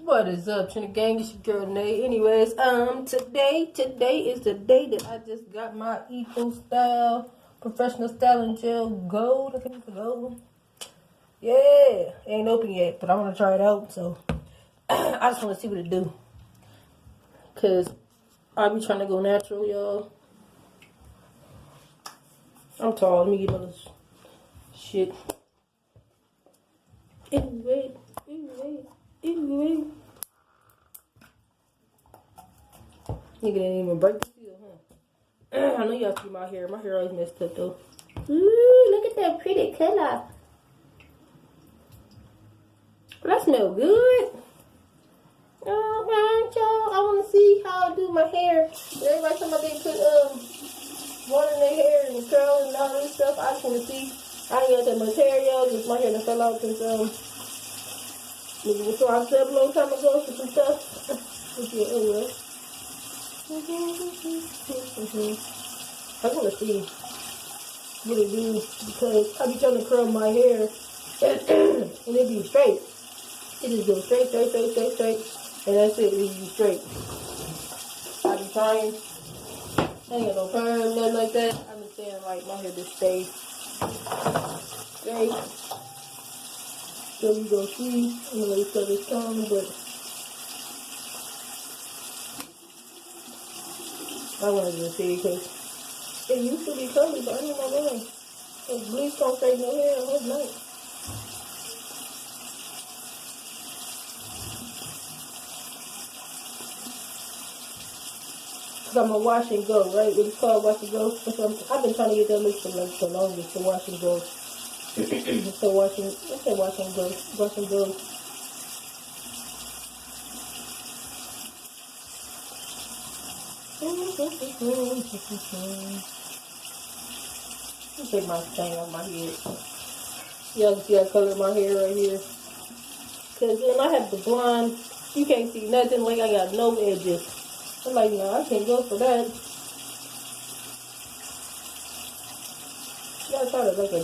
What is up, Trinity Gang? It's your girl Nay. Anyways, today is the day that I just got my Eco Style Professional Styling Gel Gold. I think it's gold. Yeah, ain't open yet, but I want to try it out. So I just want to see what it do. Cause I be trying to go natural, y'all. I'm tall. Let me get another shit. Anyway. Nigga didn't even break the seal, huh? I know y'all see my hair. My hair always messed up though. Ooh, look at that pretty color. But I smell good. Alright, y'all. I want to see how I do my hair. Everybody talking about they put water in their hair and curl and all this stuff. I just want to see. I ain't got that much hair, y'all. Just my hair that fell out since so I said a long time ago for some stuff. Okay, I want to see what it do because I be trying to curl my hair and it be straight. It just goes straight, and that's it. It be straight. I be trying. I ain't got no perm, nothing like that. I be saying like my hair just stays straight. So we go see. I'm gonna let it cut this tongue, but I wanted to see because it used to be curly, but I don't know why. Because bleach don't straighten no hair at night. Because I'm a wash and go, right? What it's called, wash and go. I've been trying to get that look for like the longest, the wash and go. So wash and go. Wash and go. Let me take my thing off my head. Y'all can see I colored my hair right here. Because when I have the blonde, you can't see nothing. Like I got no edges. I'm like, no, I can't go for that. Yeah, I thought it like a...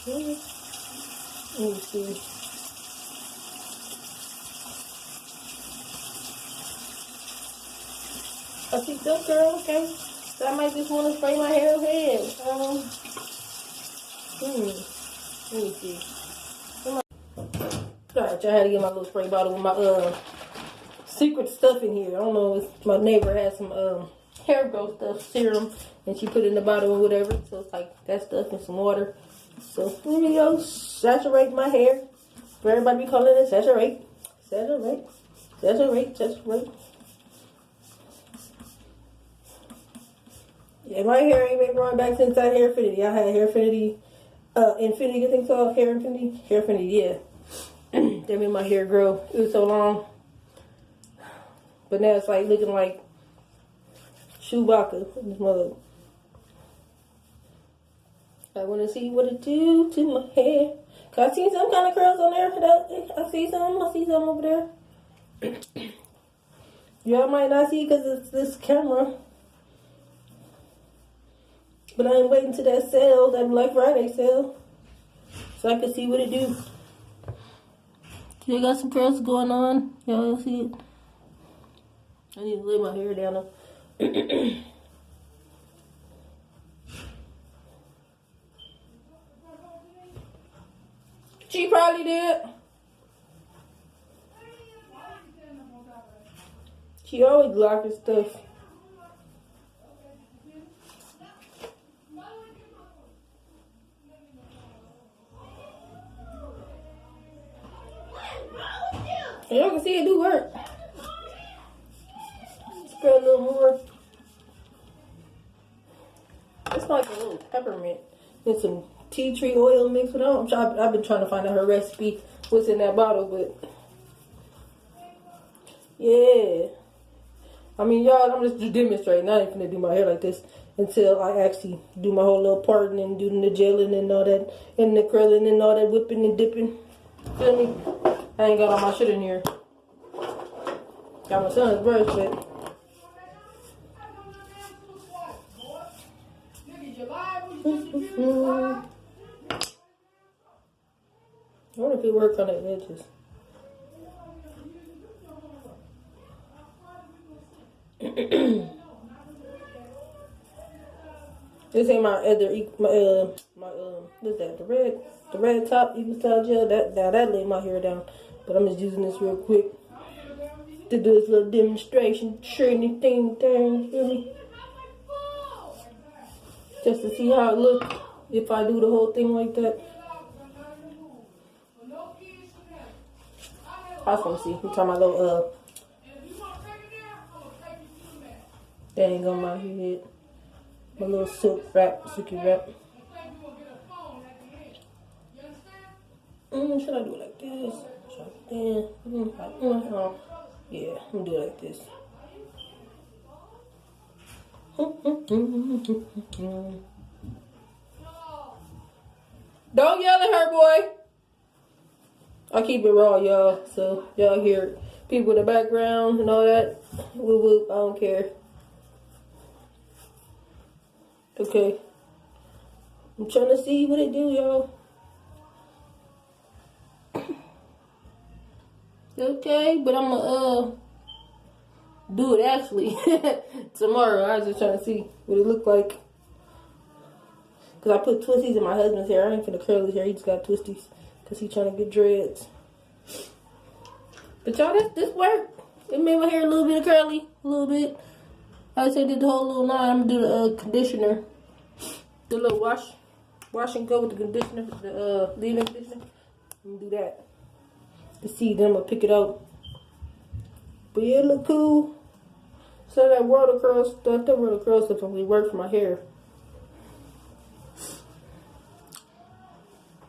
Let me see. I see that girl, okay. So I might just want to spray my hair ahead. Let me see. Alright, y'all had to get my little spray bottle with my secret stuff in here. I don't know if my neighbor had some hair growth stuff, serum, and she put it in the bottle or whatever. So it's like that stuff and some water. So here we go. Saturate my hair. For everybody be calling it saturate. Saturate. Yeah, my hair ain't been growing back since I had Hairfinity. I had Hairfinity, Infinity, I think it's called, Hair Infinity. Hairfinity, yeah. That made my hair grow. It was so long. But now it's like looking like Chewbacca. I want to see what it do to my hair. Cause I see some kind of curls on there. I see some over there. Y'all might not see because it's this camera. But I am waiting to that sale, that Black Friday sale, so I can see what it do. They got some curls going on. Y'all see it? I need to lay my hair down. She probably did. She always blocking stuff. And y'all can see it do work. Spread a little more. It's like a little peppermint and some tea tree oil mixed with it. I've been trying to find out her recipe, what's in that bottle, but yeah. I mean, y'all, I'm just demonstrating. I ain't gonna do my hair like this until I actually do my whole little parting and doing the gelling and all that, and the curling and all that whipping and dipping. Feel me? I ain't got all my shit in here. Got my son's brush, but I wonder if it works on the edges. This ain't my other, what's that? The red top Eco Style gel. That laid my hair down. But I'm just using this real quick to do this little demonstration, training thing, feel me? Just to see how it looks if I do the whole thing like that. I just want to see. I'm talking about little, dang on my head. My little silky wrap. Should I do it like this? Yeah, I'm gonna do it like this. Don't yell at her, boy. I keep it raw, y'all. So y'all hear people in the background and all that. Whoop whoop. I don't care. Okay. I'm trying to see what it do, y'all. Okay, but I'm gonna do it actually tomorrow. I was just trying to see what it looked like. Cause I put twisties in my husband's hair. I ain't finna curl his hair. He just got twisties. Cause he trying to get dreads. But y'all, this worked. It made my hair a little bit curly, a little bit. I said did the whole little line. I'm gonna do the conditioner, the little wash and go with the conditioner, the leave-in conditioner. I'm gonna do that. To see, then I'm gonna pick it out. But yeah, it look cool. So that World of Curls stuff, that World of Curls stuff don't really work for my hair.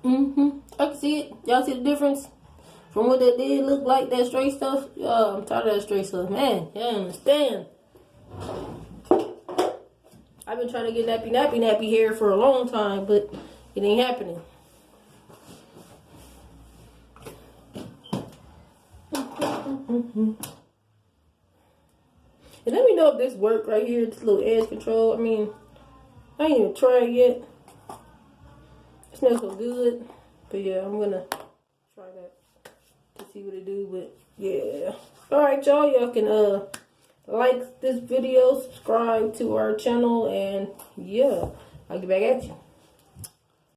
I can see it. Y'all see the difference from what that did look like, that straight stuff? I'm tired of that straight stuff. Man, y'all understand. I've been trying to get nappy hair for a long time, but it ain't happening. And let me know if this worked right here, this little edge control. I mean, I ain't even tried it yet. It smells so good. But yeah, I'm gonna try that to see what it do. But yeah. Alright, y'all. Y'all can like this video, subscribe to our channel, and yeah, I'll get back at you.